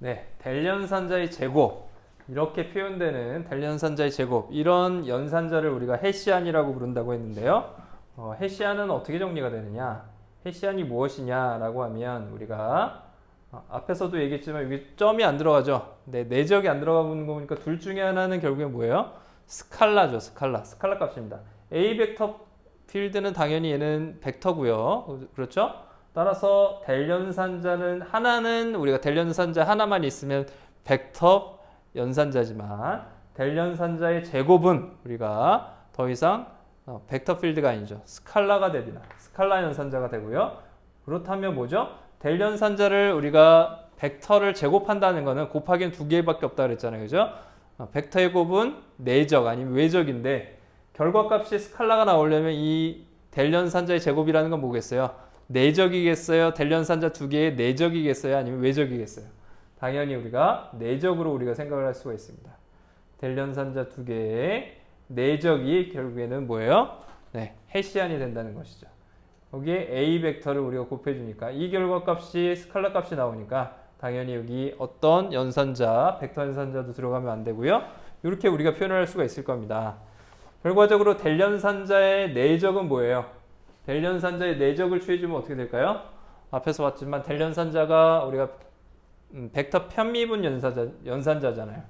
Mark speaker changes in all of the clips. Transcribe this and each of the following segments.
Speaker 1: 네, 델연산자의 제곱 이렇게 표현되는 델연산자의 제곱 이런 연산자를 우리가 헤시안이라고 부른다고 했는데요. 헤시안은 어떻게 정리가 되느냐? 헤시안이 무엇이냐라고 하면 우리가 앞에서도 얘기했지만 여기 점이 안 들어가죠. 네, 내적이 안 들어가 보는 거 보니까 둘 중에 하나는 결국에 뭐예요? 스칼라죠. 스칼라 값입니다. A 벡터 필드는 당연히 얘는 벡터고요. 그렇죠? 따라서 델연산자는 하나는 우리가 델연산자 하나만 있으면 벡터 연산자지만 델연산자의 제곱은 우리가 더 이상 벡터 필드가 아니죠. 스칼라가 됩니다. 스칼라 연산자가 되고요. 그렇다면 뭐죠? 델연산자를 우리가 벡터를 제곱한다는 것은 곱하기는 두 개밖에 없다 그랬잖아요. 그죠? 벡터의 곱은 내적 아니면 외적인데 결과값이 스칼라가 나오려면 이 델연산자의 제곱이라는 건 뭐겠어요? 내적이겠어요? 델연산자 두 개의 내적이겠어요? 아니면 외적이겠어요? 당연히 우리가 내적으로 우리가 생각을 할 수가 있습니다. 델연산자 두 개의 내적이 결국에는 뭐예요? 네, 헤시안이 된다는 것이죠. 여기에 A 벡터를 우리가 곱해주니까 이 결과값이 스칼라 값이 나오니까 당연히 여기 어떤 연산자, 벡터 연산자도 들어가면 안 되고요. 이렇게 우리가 표현을 할 수가 있을 겁니다. 결과적으로 델연산자의 내적은 뭐예요? 델연산자의 내적을 취해주면 어떻게 될까요? 앞에서 봤지만 델연산자가 우리가 벡터 편미분 연산자잖아요.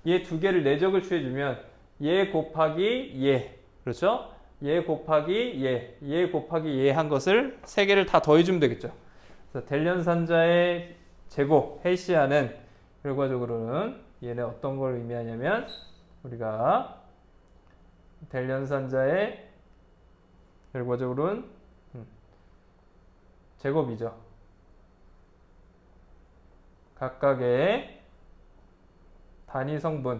Speaker 1: 얘 두 개를 내적을 취해주면 얘 곱하기 얘, 그렇죠? 얘 곱하기 얘, 얘 곱하기 얘 한 것을 세 개를 다 더해주면 되겠죠. 그래서 델연산자의 제곱, 헤시안은 결과적으로는 얘는 어떤 걸 의미하냐면 우리가 델연산자의 결과적으로는 제곱이죠. 각각의 단위 성분,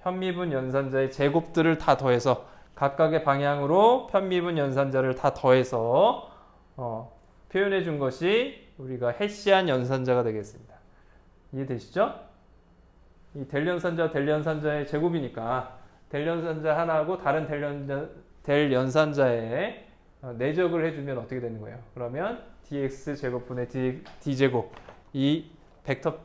Speaker 1: 편미분 연산자의 제곱들을 다 더해서 각각의 방향으로 편미분 연산자를 다 더해서 표현해 준 것이 우리가 헤시안 연산자가 되겠습니다. 이해되시죠? 이 델연산자의 제곱이니까 델연산자 하나하고 다른 델연산자의 내적을 해주면 어떻게 되는 거예요? 그러면 dx 제곱분의 d제곱 이 벡터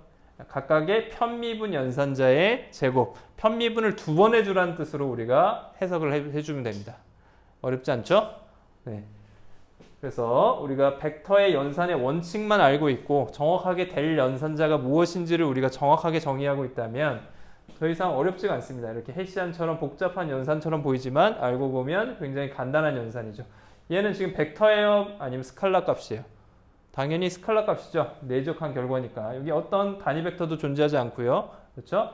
Speaker 1: 각각의 편미분 연산자의 제곱 편미분을 두 번 해주라는 뜻으로 우리가 해석을 해주면 됩니다. 어렵지 않죠? 네. 그래서 우리가 벡터의 연산의 원칙만 알고 있고 정확하게 될 연산자가 무엇인지를 우리가 정확하게 정의하고 있다면 더 이상 어렵지가 않습니다. 이렇게 헤시안처럼 복잡한 연산처럼 보이지만 알고 보면 굉장히 간단한 연산이죠. 얘는 지금 벡터예요? 아니면 스칼라 값이에요? 당연히 스칼라 값이죠. 내적한 결과니까. 여기 어떤 단위 벡터도 존재하지 않고요. 그렇죠?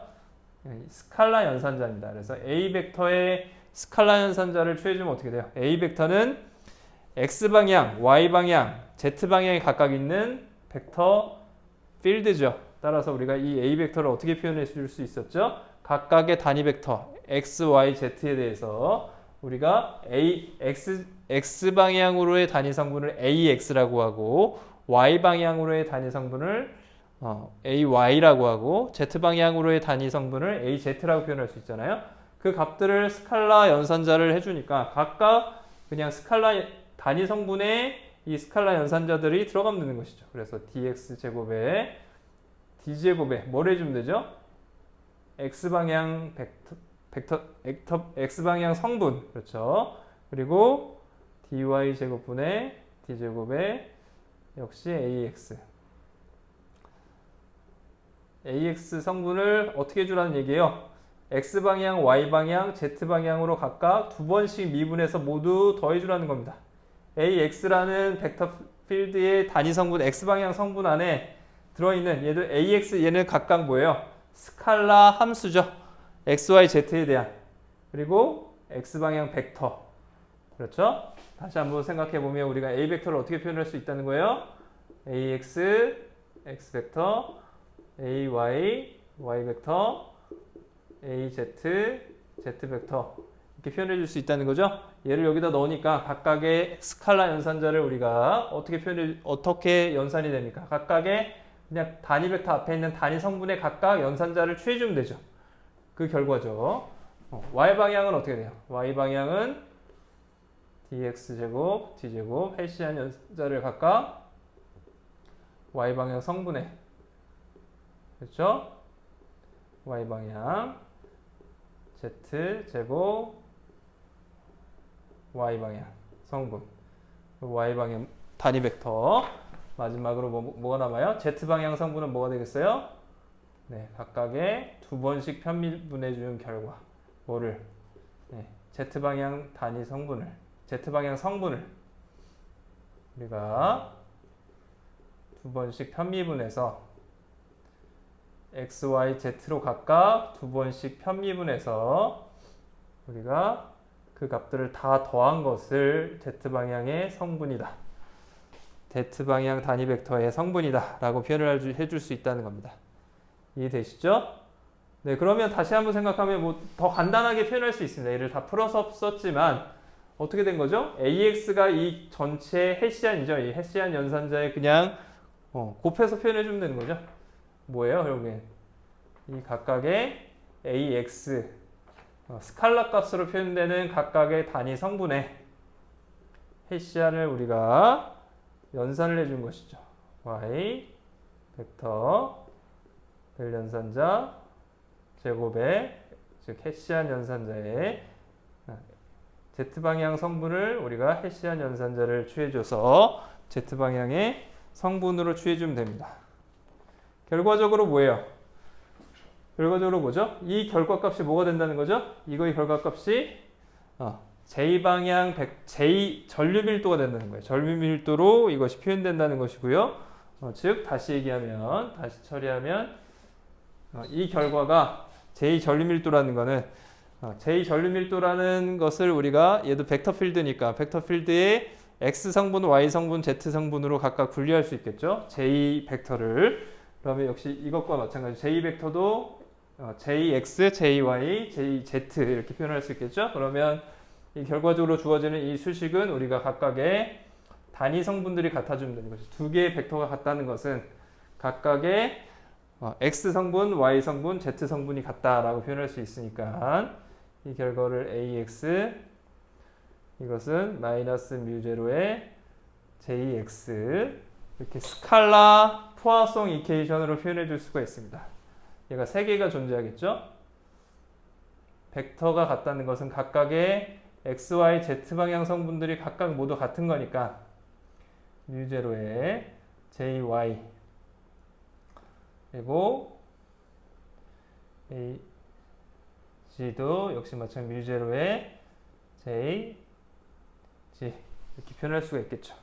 Speaker 1: 스칼라 연산자입니다. 그래서 A 벡터의 스칼라 연산자를 취해주면 어떻게 돼요? A 벡터는 X방향, Y방향, Z방향에 각각 있는 벡터 필드죠. 따라서 우리가 이 A 벡터를 어떻게 표현해 줄 수 있었죠? 각각의 단위 벡터 X, Y, Z에 대해서 우리가 X방향으로의 단위 성분을 AX라고 하고 Y방향으로의 단위 성분을 AY라고 하고 Z방향으로의 단위 성분을 AZ라고 표현할 수 있잖아요. 그 값들을 스칼라 연산자를 해주니까 각각 그냥 스칼라 단위 성분의 이 스칼라 연산자들이 들어가면 되는 것이죠. 그래서 dx제곱에 d제곱에 뭘 해주면 되죠? x방향 x방향 성분 그렇죠. 그리고 dy제곱분의 d제곱에 역시 ax 성분을 어떻게 해주라는 얘기예요? x방향, y방향, z방향으로 각각 두 번씩 미분해서 모두 더해주라는 겁니다. AX라는 벡터 필드의 단위 성분 X방향 성분 안에 들어있는 얘들 AX 얘는 각각 뭐예요? 스칼라 함수죠. XY, Z에 대한 그리고 X방향 벡터 그렇죠? 다시 한번 생각해 보면 우리가 A 벡터를 어떻게 표현할 수 있다는 거예요? AX, X 벡터, AY, Y 벡터, AZ, Z 벡터 이렇게 표현해 줄 수 있다는 거죠. 얘를 여기다 넣으니까 각각의 스칼라 연산자를 우리가 어떻게 연산이 됩니까? 각각의 그냥 단위 벡터 앞에 있는 단위 성분의 각각 연산자를 취해주면 되죠. 그 결과죠. Y방향은 어떻게 돼요? Y방향은 dx제곱, d제곱, 헤시안 연산자를 각각 Y방향 성분의 그렇죠? y방향 z제곱 y방향 성분 y방향 단위 벡터 마지막으로 뭐가 남아요? z방향 성분은 뭐가 되겠어요? 네, 각각의 두 번씩 편미분해 준 결과 뭐를 네, z방향 단위 성분을 z방향 성분을 우리가 두 번씩 편미분해서 x, y, z로 각각 두 번씩 편미분해서 우리가 그 값들을 다 더한 것을 z방향의 성분이다. z방향 단위 벡터의 성분이다 라고 표현을 해줄 수 있다는 겁니다. 이해되시죠? 네, 그러면 다시 한번 생각하면 뭐 더 간단하게 표현할 수 있습니다. 얘를 다 풀어서 썼지만 어떻게 된 거죠? AX가 이 전체 헤시안이죠. 이 헤시안 연산자에 그냥 곱해서 표현해 주면 되는 거죠. 뭐예요, 결국엔? 이 각각의 AX 스칼라 값으로 표현되는 각각의 단위 성분의 헤시안을 우리가 연산을 해준 것이죠. Y 벡터 델 연산자 제곱의 즉 헤시안 연산자의 Z방향 성분을 우리가 헤시안 연산자를 취해줘서 Z방향의 성분으로 취해주면 됩니다. 결과적으로 뭐예요? 결과적으로 뭐죠? 이 결과값이 뭐가 된다는 거죠? 이거의 결과값이 J방향 J 전류밀도가 된다는 거예요. 전류밀도로 이것이 표현된다는 것이고요. 즉 다시 얘기하면 다시 처리하면 이 결과가 J 전류밀도라는 거는 J 전류밀도라는 것을 우리가 얘도 벡터 필드니까 벡터 필드의 X 성분, Y 성분, Z 성분으로 각각 분리할 수 있겠죠. J 벡터를 그러면 역시 이것과 마찬가지 J 벡터도 JX, JY, JZ 이렇게 표현할 수 있겠죠. 그러면 이 결과적으로 주어지는 이 수식은 우리가 각각의 단위 성분들이 같아주면 되는 것이죠. 두 개의 벡터가 같다는 것은 각각의 X 성분, Y 성분, Z 성분이 같다라고 표현할 수 있으니까 이 결과를 AX 이것은 마이너스 뮤제로의 JX 이렇게 스칼라 포화송 이퀘이션으로 표현해 줄 수가 있습니다. 얘가 세 개가 존재하겠죠? 벡터가 같다는 것은 각각의 X, Y, Z 방향 성분들이 각각 모두 같은 거니까 뮤제로의 JY 그리고 G도 역시 마찬가지 뮤제로의 J, G 이렇게 표현할 수가 있겠죠.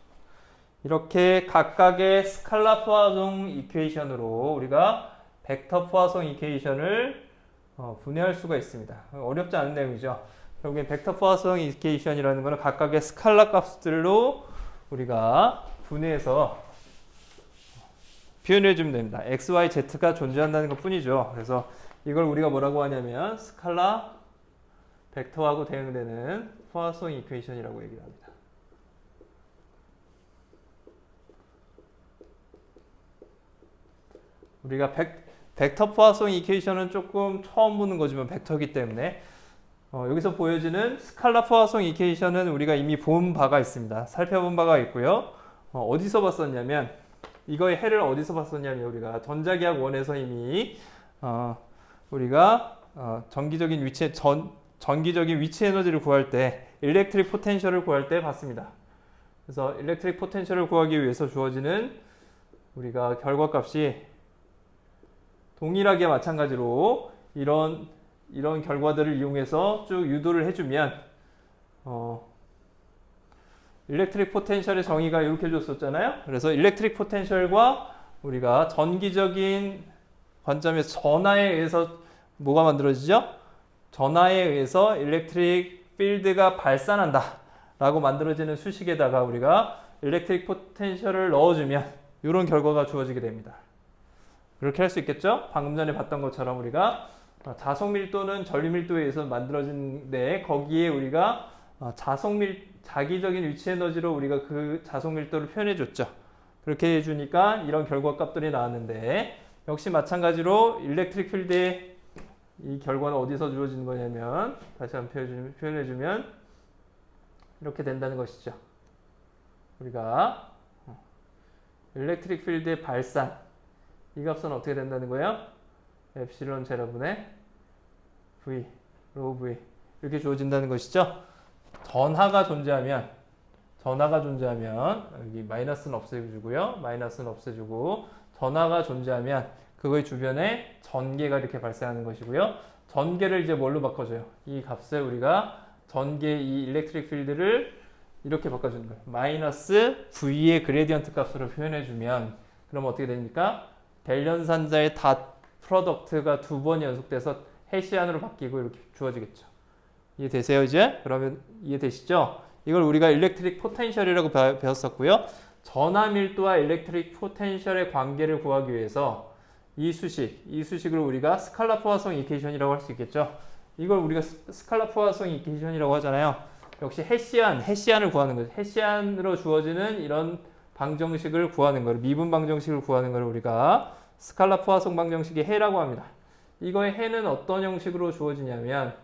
Speaker 1: 이렇게 각각의 스칼라 포화송 이퀘이션으로 우리가 벡터 포화송 이퀘이션을 분해할 수가 있습니다. 어렵지 않은 내용이죠. 결국엔 벡터 포화송 이퀘이션이라는 것은 각각의 스칼라 값들로 우리가 분해해서 표현해 주면 됩니다. X, Y, Z가 존재한다는 것 뿐이죠. 그래서 이걸 우리가 뭐라고 하냐면 스칼라 벡터하고 대응되는 포화송 이퀘이션이라고 얘기를 합니다. 우리가 벡터 포화송 이퀘이션은 조금 처음 보는 거지만 벡터이기 때문에 여기서 보여지는 스칼라 포화송 이퀘이션은 우리가 이미 본 바가 있습니다. 살펴본 바가 있고요. 어디서 봤었냐면 이거의 해를 어디서 봤었냐면 우리가 전자기학 1에서 이미 우리가 전기적인 위치 에너지를 구할 때 일렉트릭 포텐셜을 구할 때 봤습니다. 그래서 일렉트릭 포텐셜을 구하기 위해서 주어지는 우리가 결과값이 동일하게 마찬가지로 이런 결과들을 이용해서 쭉 유도를 해주면 일렉트릭 포텐셜의 정의가 이렇게 줬었잖아요. 그래서 일렉트릭 포텐셜과 우리가 전기적인 관점에서 전하에 의해서 뭐가 만들어지죠? 전하에 의해서 일렉트릭 필드가 발산한다 라고 만들어지는 수식에다가 우리가 일렉트릭 포텐셜을 넣어주면 이런 결과가 주어지게 됩니다. 그렇게 할 수 있겠죠? 방금 전에 봤던 것처럼 우리가 자석 밀도는 전류 밀도에 의해서 만들어진데 거기에 우리가 자기적인 위치 에너지로 우리가 그 자석 밀도를 표현해 줬죠. 그렇게 해주니까 이런 결과값들이 나왔는데 역시 마찬가지로 일렉트릭 필드의 이 결과는 어디서 주어지는 거냐면 다시 한번 표현해 주면 이렇게 된다는 것이죠. 우리가 일렉트릭 필드의 발산 이 값은 어떻게 된다는 거예요? 엡실론 제로분의 v, 로우 v 이렇게 주어진다는 것이죠. 전하가 존재하면 여기 마이너스는 없애주고요. 마이너스는 없애주고 전하가 존재하면 그거의 주변에 전개가 이렇게 발생하는 것이고요. 전개를 이제 뭘로 바꿔줘요? 이 값을 우리가 전개 이 일렉트릭 필드를 이렇게 바꿔주는 거예요. 마이너스 V의 그레디언트 값으로 표현해주면 그럼 어떻게 됩니까? 델연산자의 닷 프로덕트가 두 번 연속돼서 해시안으로 바뀌고 이렇게 주어지겠죠. 이해되세요 이제? 그러면 이해되시죠? 이걸 우리가 일렉트릭 포텐셜이라고 배웠었고요. 전하 밀도와 일렉트릭 포텐셜의 관계를 구하기 위해서 이 수식을 우리가 스칼라 포화성 이퀘이션이라고 할 수 있겠죠. 이걸 우리가 스칼라 포화성 이퀘이션이라고 하잖아요. 역시 해시안을 구하는 거죠. 해시안으로 주어지는 이런 방정식을 구하는 거를 미분 방정식을 구하는 걸 우리가 스칼라 포화성 방정식의 해라고 합니다. 이거의 해는 어떤 형식으로 주어지냐면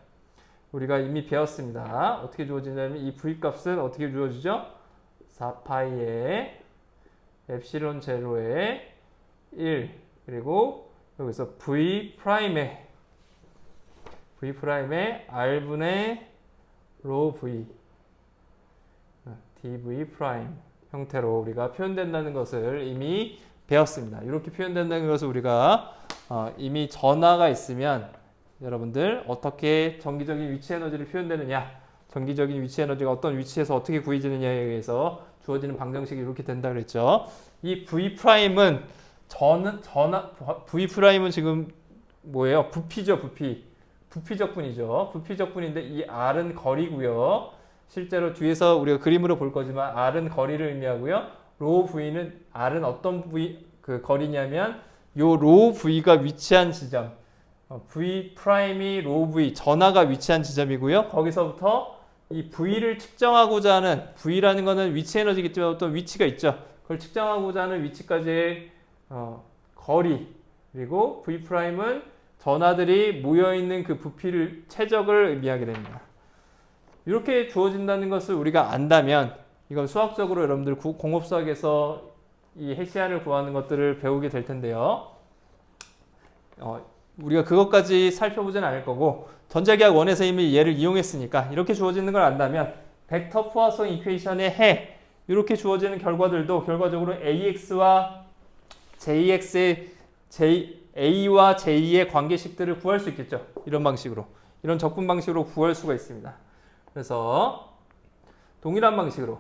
Speaker 1: 우리가 이미 배웠습니다. 어떻게 주어지냐면 이 v 값은 어떻게 주어지죠? 4파이의 엡실론 제로의 1 그리고 여기서 v 프라임의 r분의 로 v dv 프라임 형태로 우리가 표현된다는 것을 이미 배웠습니다. 이렇게 표현된다는 것을 우리가 이미 전하가 있으면 여러분들 어떻게 정기적인 위치 에너지를 표현되느냐, 정기적인 위치 에너지가 어떤 위치에서 어떻게 구해지느냐에 의해서 주어지는 방정식이 이렇게 된다 그랬죠. 이 v 프라임은 v 프라임은 지금 뭐예요? 부피죠, 부피적분이죠. 부피적분인데 이 r은 거리고요. 실제로 뒤에서 우리가 그림으로 볼 거지만 r은 거리를 의미하고요. 로 v는 r은 어떤 그 거리냐면 요 로 v가 위치한 지점. v 프라임이 로 v 전하가 위치한 지점이고요. 거기서부터 이 v를 측정하고자 하는 v라는 거는 위치 에너지겠지만 어떤 위치가 있죠. 그걸 측정하고자 하는 위치까지의 거리 그리고 v 프라임은 전하들이 모여 있는 그 부피를 최적을 의미하게 됩니다. 이렇게 주어진다는 것을 우리가 안다면 이건 수학적으로 여러분들 공업수학에서 이 해시안을 구하는 것들을 배우게 될 텐데요. 우리가 그것까지 살펴보진 않을 거고 전자기학 1에서 이미 얘를 이용했으니까 이렇게 주어지는 걸 안다면 벡터 포화성 이퀘이션의 해 이렇게 주어지는 결과들도 결과적으로 AX와 JX의 A와 J의 관계식들을 구할 수 있겠죠. 이런 방식으로 이런 접근 방식으로 구할 수가 있습니다. 그래서 동일한 방식으로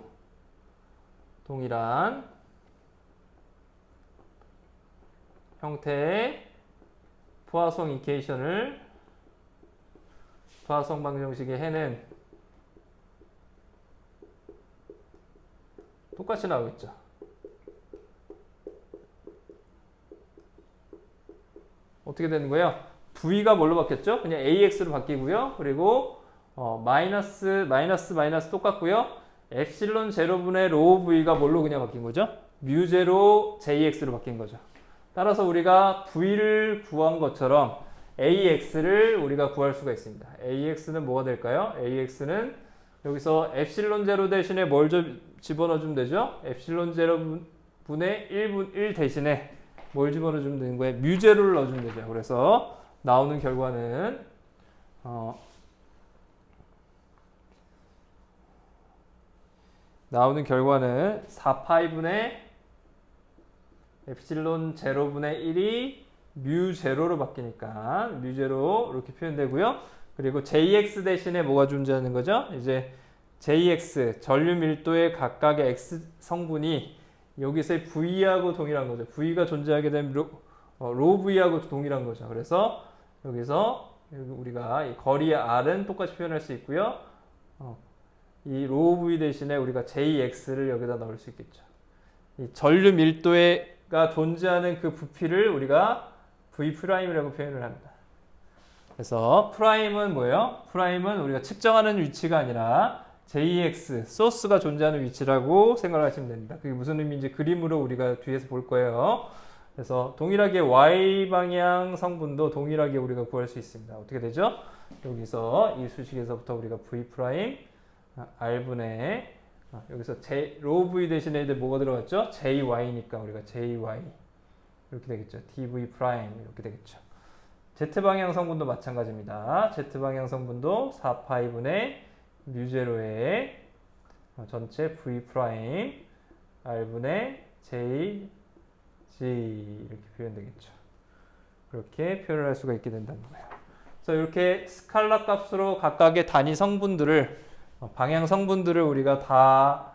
Speaker 1: 동일한 형태의 포화성 이퀘이션을 포화성 방정식의 해는 똑같이 나오겠죠. 어떻게 되는 거예요? V가 뭘로 바뀌었죠? 그냥 AX로 바뀌고요. 그리고 마이너스 똑같고요. 엡실론 제로분의 로 V가 뭘로 그냥 바뀐 거죠? 뮤 제로 JX로 바뀐 거죠. 따라서 우리가 V를 구한 것처럼 AX를 우리가 구할 수가 있습니다. AX는 뭐가 될까요? AX는 여기서 엡실론 제로 대신에 뭘 집어넣어주면 되죠? 엡실론 제로분의 1 대신에 뭘 집어넣어주면 되는 거예요? 뮤 제로를 넣어주면 되죠. 그래서 나오는 결과는 4파이분의 엡실론 제로분의 1이 뮤 제로로 바뀌니까 뮤 제로 이렇게 표현되고요. 그리고 JX 대신에 뭐가 존재하는 거죠? 이제 JX 전류 밀도의 각각의 X 성분이 여기서의 V하고 동일한 거죠. V가 존재하게 되면 로 V하고 동일한 거죠. 그래서 여기서 우리가 이 거리의 R은 똑같이 표현할 수 있고요. 이 로 V 대신에 우리가 JX를 여기다 넣을 수 있겠죠. 이 전류 밀도가 존재하는 그 부피를 우리가 V 프라임이라고 표현을 합니다. 그래서 프라임은 뭐예요? 프라임은 우리가 측정하는 위치가 아니라 JX, 소스가 존재하는 위치라고 생각하시면 됩니다. 그게 무슨 의미인지 그림으로 우리가 뒤에서 볼 거예요. 그래서 동일하게 Y방향 성분도 동일하게 우리가 구할 수 있습니다. 어떻게 되죠? 여기서 이 수식에서부터 우리가 V 프라임, R분의 여기서 로 V 대신에 이제 뭐가 들어갔죠? JY니까 우리가 JY 이렇게 되겠죠. dv 프라임 이렇게 되겠죠. z방향 성분도 마찬가지입니다. z방향 성분도 4파이분의 μ0의 전체 v 프라임 r분의 j g 이렇게 표현되겠죠. 그렇게 표현을 할 수가 있게 된다는 거예요. 그래서 이렇게 스칼라 값으로 각각의 단위 성분들을 방향 성분들을 우리가 다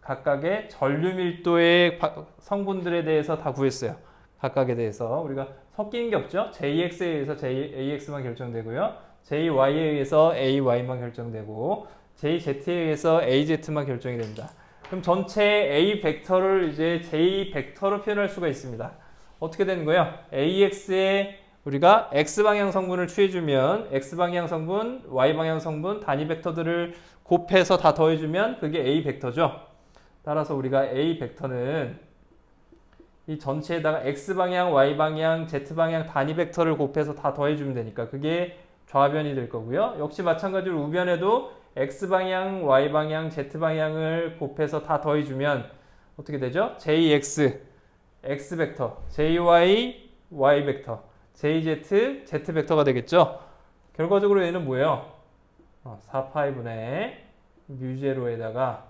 Speaker 1: 각각의 전류 밀도의 성분들에 대해서 다 구했어요. 각각에 대해서 우리가 섞이는 게 없죠. JX에 의해서 JAX만 결정되고요. JY에 의해서 AY만 결정되고 JZ에 의해서 AZ만 결정이 됩니다. 그럼 전체 A 벡터를 이제 J 벡터로 표현할 수가 있습니다. 어떻게 되는 거예요? AX에 우리가 X방향 성분을 취해주면 X방향 성분, Y방향 성분, 단위 벡터들을 곱해서 다 더해주면 그게 A 벡터죠. 따라서 우리가 A 벡터는 이 전체에다가 X방향, Y방향, Z방향 단위 벡터를 곱해서 다 더해주면 되니까 그게 좌변이 될 거고요. 역시 마찬가지로 우변에도 X방향, Y방향, Z방향을 곱해서 다 더해주면 어떻게 되죠? JX, X 벡터, JY, Y 벡터, JZ, Z 벡터가 되겠죠? 결과적으로 얘는 뭐예요? 4파이분의 μ0에다가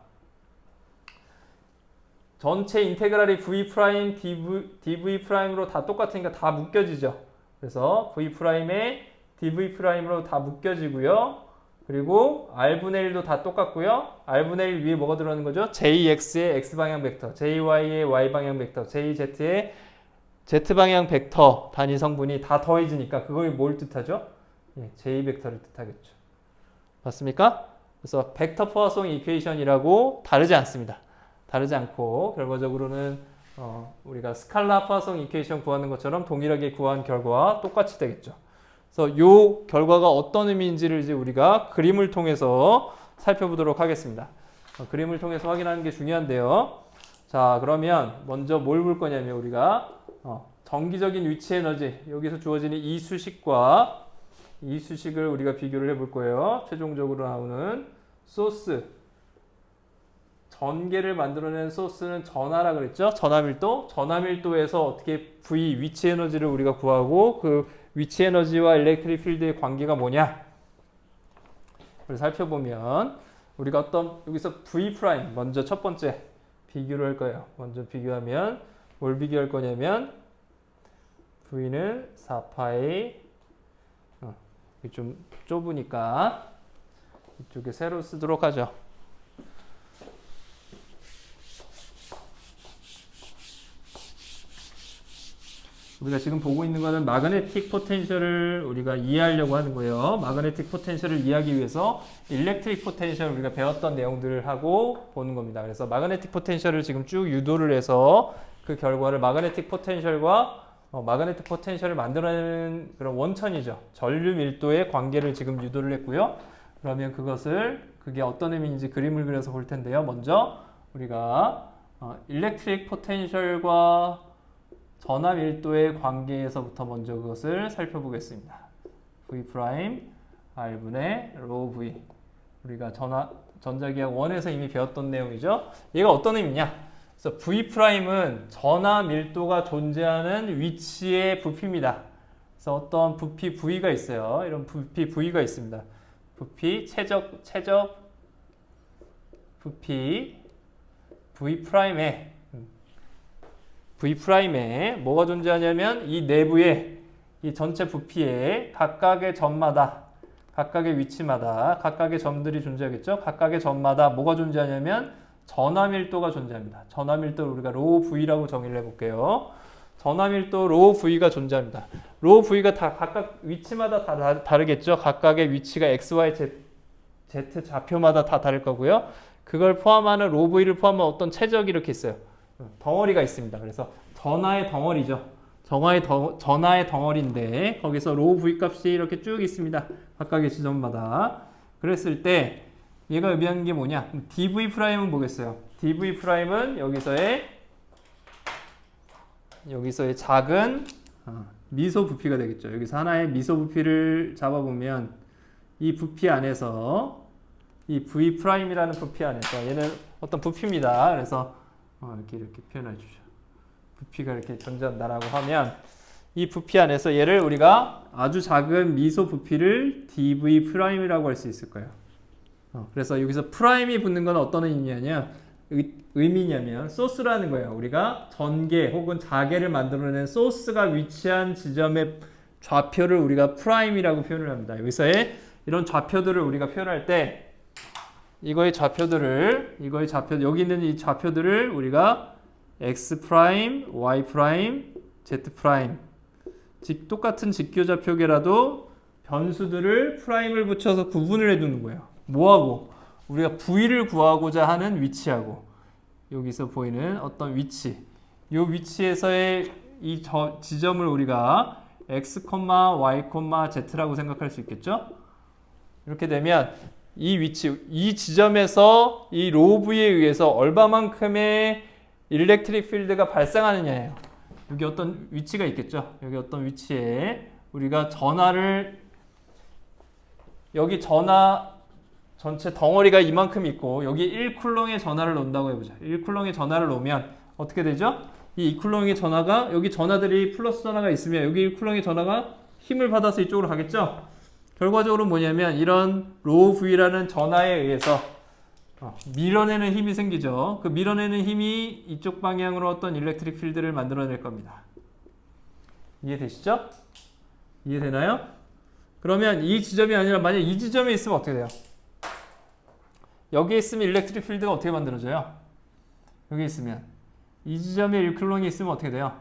Speaker 1: 전체 인테그랄이 V 프라임, dV 프라임으로 다 똑같으니까 다 묶여지죠. 그래서 V 프라임에 dV 프라임으로 다 묶여지고요. 그리고 R분의 1도 다 똑같고요. R분의 1 위에 뭐가 들어가는 거죠? JX의 X방향 벡터, JY의 Y방향 벡터, JZ의 Z방향 벡터 단위 성분이 다 더해지니까 그걸 뭘 뜻하죠? 예, J 벡터를 뜻하겠죠. 맞습니까? 그래서 벡터 포화송 이퀘이션이라고 다르지 않습니다. 다르지 않고 결과적으로는 우리가 스칼라 포화송 이퀘이션 구하는 것처럼 동일하게 구한 결과와 똑같이 되겠죠. 그래서 이 결과가 어떤 의미인지를 이제 우리가 그림을 통해서 살펴보도록 하겠습니다. 그림을 통해서 확인하는 게 중요한데요. 자, 그러면 먼저 뭘 볼 거냐면 우리가 정기적인 위치 에너지 여기서 주어지는 이 수식과 이 수식을 우리가 비교를 해볼 거예요. 최종적으로 나오는 소스 전개를 만들어낸 소스는 전하라 그랬죠. 전하밀도. 전하밀도에서 어떻게 V 위치 에너지를 우리가 구하고 그 위치 에너지와 일렉트릭 필드의 관계가 뭐냐? 그걸 살펴보면 우리가 어떤 여기서 V 프라임 먼저 첫 번째 비교를 할 거예요. 먼저 비교하면 뭘 비교할 거냐면 V는 4파이 좀 좁으니까 이쪽에 세로 쓰도록 하죠. 우리가 지금 보고 있는 것은 마그네틱 포텐셜을 우리가 이해하려고 하는 거예요. 마그네틱 포텐셜을 이해하기 위해서 일렉트릭 포텐셜 우리가 배웠던 내용들을 하고 보는 겁니다. 그래서 마그네틱 포텐셜을 지금 쭉 유도를 해서 그 결과를 마그네틱 포텐셜과 마그네틱 포텐셜을 만들어내는 그런 원천이죠. 전류 밀도의 관계를 지금 유도를 했고요. 그러면 그게 어떤 의미인지 그림을 그려서 볼 텐데요. 먼저 우리가 일렉트릭 포텐셜과 전하 밀도의 관계에서부터 먼저 그것을 살펴보겠습니다. V 프라임 R분의 rho V 우리가 전자기학 1에서 이미 배웠던 내용이죠. 얘가 어떤 의미냐? 그래서 V 프라임은 전하 밀도가 존재하는 위치의 부피입니다. 그래서 어떤 부피 V가 있어요. 이런 부피 V가 있습니다. 부피 최적 부피 V 프라임에 뭐가 존재하냐면 이 내부에 이 전체 부피에 각각의 점마다 각각의 위치마다 각각의 점들이 존재하겠죠. 각각의 점마다 뭐가 존재하냐면 전하밀도가 존재합니다. 전하밀도를 우리가 로우 V라고 정의를 해볼게요. 전하밀도 로우 V가 존재합니다. 로우 V가 다 각각 위치마다 다 다르겠죠. 각각의 위치가 X, Y, Z 좌표마다 다 다를 거고요. 그걸 포함하는 로우 V를 포함한 어떤 최적이 이렇게 있어요. 덩어리가 있습니다. 그래서 전하의 덩어리죠. 전하의 덩어리인데 거기서 로우 V 값이 이렇게 쭉 있습니다. 각각의 지점마다. 그랬을 때 얘가 의미하는 게 뭐냐? dv 프라임은 뭐겠어요? dv 프라임은 여기서의 작은 미소 부피가 되겠죠. 여기서 하나의 미소 부피를 잡아보면 이 부피 안에서 이 v 프라임이라는 부피 안에서 얘는 어떤 부피입니다. 그래서 이렇게 표현해 주죠. 부피가 이렇게 존재한다라고 하면 이 부피 안에서 얘를 우리가 아주 작은 미소 부피를 dv 프라임이라고 할 수 있을 거예요. 그래서 여기서 프라임이 붙는 건 어떤 의미냐면 소스라는 거예요. 우리가 전개 혹은 자개를 만들어내는 소스가 위치한 지점의 좌표를 우리가 프라임이라고 표현을 합니다. 여기서의 이런 좌표들을 우리가 표현할 때 여기 있는 이 좌표들을 우리가 x 프라임, y 프라임, z 프라임 똑같은 직교좌표계라도 변수들을 프라임을 붙여서 구분을 해두는 거예요. 뭐하고? 우리가 v를 구하고자 하는 위치하고 여기서 보이는 어떤 위치 이 위치에서의 이 지점을 우리가 x, y, z라고 생각할 수 있겠죠? 이렇게 되면 이 위치, 이 지점에서 이 로우 V에 의해서 얼마만큼의 일렉트릭 필드가 발생하느냐예요. 여기 어떤 위치가 있겠죠? 여기 어떤 위치에 우리가 여기 전하 전체 덩어리가 이만큼 있고 여기 1쿨롱의 전하를 놓는다고 해보자. 1쿨롱의 전하를 놓으면 어떻게 되죠? 이 2쿨롱의 전하가 여기 전하들이 플러스 전하가 있으면 여기 1쿨롱의 전하가 힘을 받아서 이쪽으로 가겠죠? 결과적으로 뭐냐면 이런 로우 V라는 전하에 의해서 밀어내는 힘이 생기죠. 그 밀어내는 힘이 이쪽 방향으로 어떤 일렉트릭 필드를 만들어낼 겁니다. 이해되시죠? 이해되나요? 그러면 이 지점이 아니라 만약 이 지점에 있으면 어떻게 돼요? 여기에 있으면 일렉트릭 필드가 어떻게 만들어져요? 여기 있으면 이 지점에 1쿨롱이 있으면 어떻게 돼요?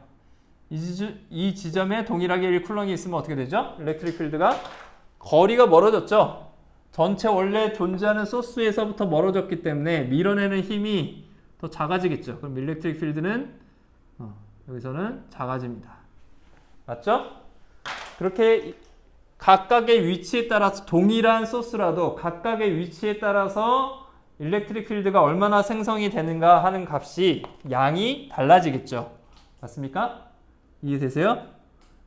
Speaker 1: 이 지점에 동일하게 1쿨롱이 있으면 어떻게 되죠? 일렉트릭 필드가 거리가 멀어졌죠? 전체 원래 존재하는 소스에서부터 멀어졌기 때문에 밀어내는 힘이 더 작아지겠죠? 그럼 일렉트릭 필드는 여기서는 작아집니다. 맞죠? 그렇게 각각의 위치에 따라서 동일한 소스라도 각각의 위치에 따라서 일렉트릭 필드가 얼마나 생성이 되는가 하는 값이 양이 달라지겠죠. 맞습니까? 이해되세요?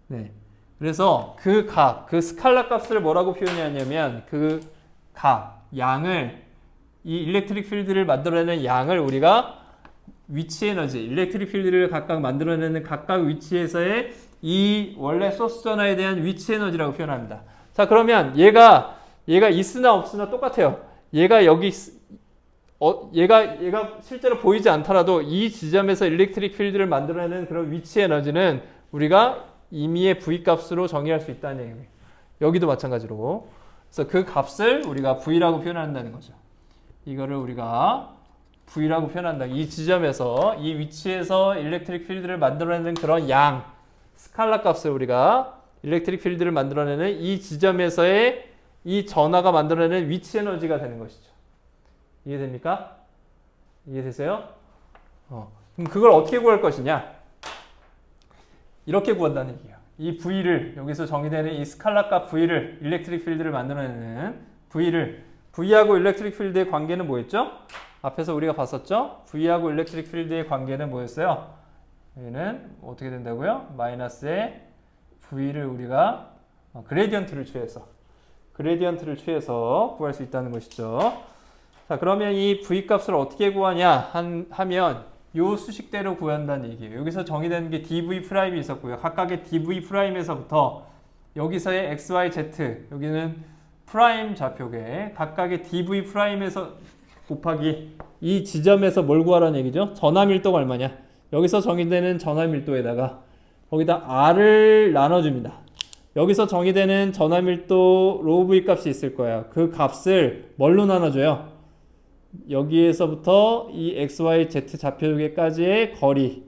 Speaker 1: 네. 그래서 그 스칼라 값을 뭐라고 표현하냐면 그 양을 이 일렉트릭 필드를 만들어내는 양을 우리가 위치 에너지, 일렉트릭 필드를 각각 만들어내는 각각 위치에서의 이 원래 소스 전하에 대한 위치 에너지라고 표현합니다. 자, 그러면 얘가 있으나 없으나 똑같아요. 얘가 실제로 보이지 않더라도 이 지점에서 일렉트릭 필드를 만들어내는 그런 위치 에너지는 우리가 임의의 V 값으로 정의할 수 있다는 얘기예요. 여기도 마찬가지로. 그래서 그 값을 우리가 V라고 표현한다는 거죠. 이거를 우리가 V라고 표현한다. 이 지점에서, 이 위치에서 일렉트릭 필드를 만들어내는 그런 스칼라 값을 우리가 일렉트릭 필드를 만들어내는 이 지점에서의 이 전하가 만들어내는 위치 에너지가 되는 것이죠. 이해됩니까? 이해되세요? 그럼 그걸 어떻게 구할 것이냐? 이렇게 구한다는 얘기예요. 이 V를 여기서 정의되는 이 스칼라 값 V를 일렉트릭 필드를 만들어내는 V하고 일렉트릭 필드의 관계는 뭐였죠? 앞에서 우리가 봤었죠? V하고 일렉트릭 필드의 관계는 뭐였어요? 여기는 어떻게 된다고요? 마이너스의 V를 우리가 그레디언트를 취해서 구할 수 있다는 것이죠. 자, 그러면 이 V 값을 어떻게 구하냐 하면 요 수식대로 구한다는 얘기예요. 여기서 정의되는 게 dv 프라임이 있었고요. 각각의 dv 프라임에서부터 여기서의 x, y, z 여기는 프라임 좌표계 각각의 dv 프라임에서 곱하기 이 지점에서 뭘 구하라는 얘기죠? 전하 밀도가 얼마냐? 여기서 정의되는 전하 밀도에다가 거기다 r을 나눠줍니다. 여기서 정의되는 전하 밀도 로우 v 값이 있을 거예요. 그 값을 뭘로 나눠줘요? 여기에서부터 이 x, y, z 좌표계까지의 거리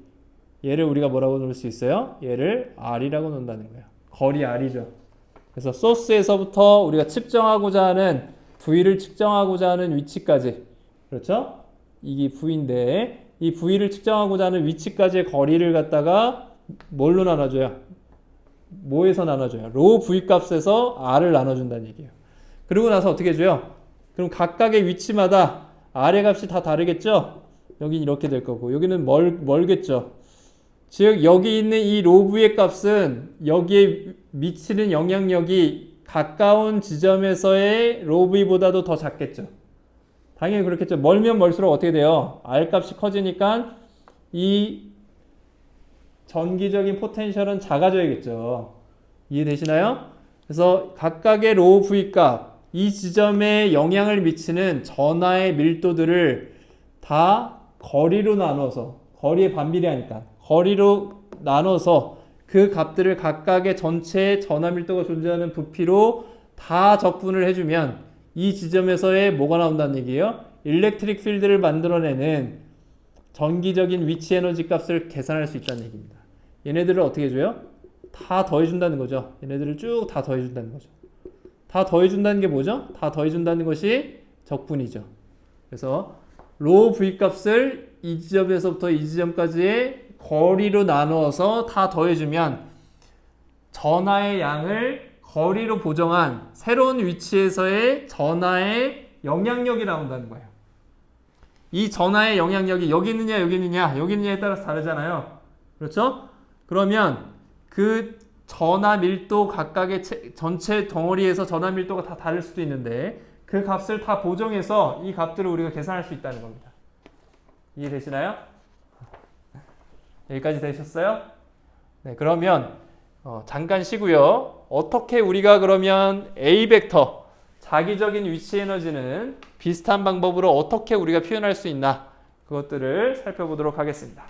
Speaker 1: 얘를 우리가 뭐라고 놓을 수 있어요? 얘를 r이라고 놓는다는 거예요. 거리 r이죠. 그래서 소스에서부터 우리가 측정하고자 하는 v를 측정하고자 하는 위치까지 그렇죠? 이게 v인데 이 v를 측정하고자 하는 위치까지의 거리를 갖다가 뭘로 나눠줘요? 뭐에서 나눠줘요? 로우 v 값에서 r을 나눠준다는 얘기예요. 그리고 나서 어떻게 해줘요? 그럼 각각의 위치마다 r의 값이 다 다르겠죠? 여긴 이렇게 될 거고 여기는 멀겠죠? 즉 여기 있는 이 로우 v의 값은 여기에 미치는 영향력이 가까운 지점에서의 로우 v보다도 더 작겠죠? 당연히 그렇겠죠. 멀면 멀수록 어떻게 돼요? r 값이 커지니까 이 전기적인 포텐셜은 작아져야겠죠. 이해되시나요? 그래서 각각의 로우 V 값, 이 지점에 영향을 미치는 전하의 밀도들을 다 거리로 나눠서, 거리에 반비례하니까 거리로 나눠서 그 값들을 각각의 전체 전하 밀도가 존재하는 부피로 다 적분을 해주면 이 지점에서의 뭐가 나온다는 얘기예요? 일렉트릭 필드를 만들어내는 전기적인 위치 에너지 값을 계산할 수 있다는 얘기입니다. 얘네들을 어떻게 해줘요? 다 더해준다는 거죠. 얘네들을 쭉 다 더해준다는 거죠. 다 더해준다는 게 뭐죠? 다 더해준다는 것이 적분이죠. 그래서 로우 V 값을 이 지점에서부터 이 지점까지의 거리로 나누어서 다 더해주면 전하의 양을 거리로 보정한 새로운 위치에서의 전하의 영향력이 나온다는 거예요. 이 전하의 영향력이 여기 있느냐 여기 있느냐 여기 있느냐에 따라서 다르잖아요. 그렇죠? 그러면 그 전하 밀도 각각의 전체 덩어리에서 전하 밀도가 다 다를 수도 있는데 그 값을 다 보정해서 이 값들을 우리가 계산할 수 있다는 겁니다. 이해되시나요? 여기까지 되셨어요? 네, 그러면 잠깐 쉬고요. 어떻게 우리가 그러면 A 벡터 자기적인 위치 에너지는 비슷한 방법으로 어떻게 우리가 표현할 수 있나 그것들을 살펴보도록 하겠습니다.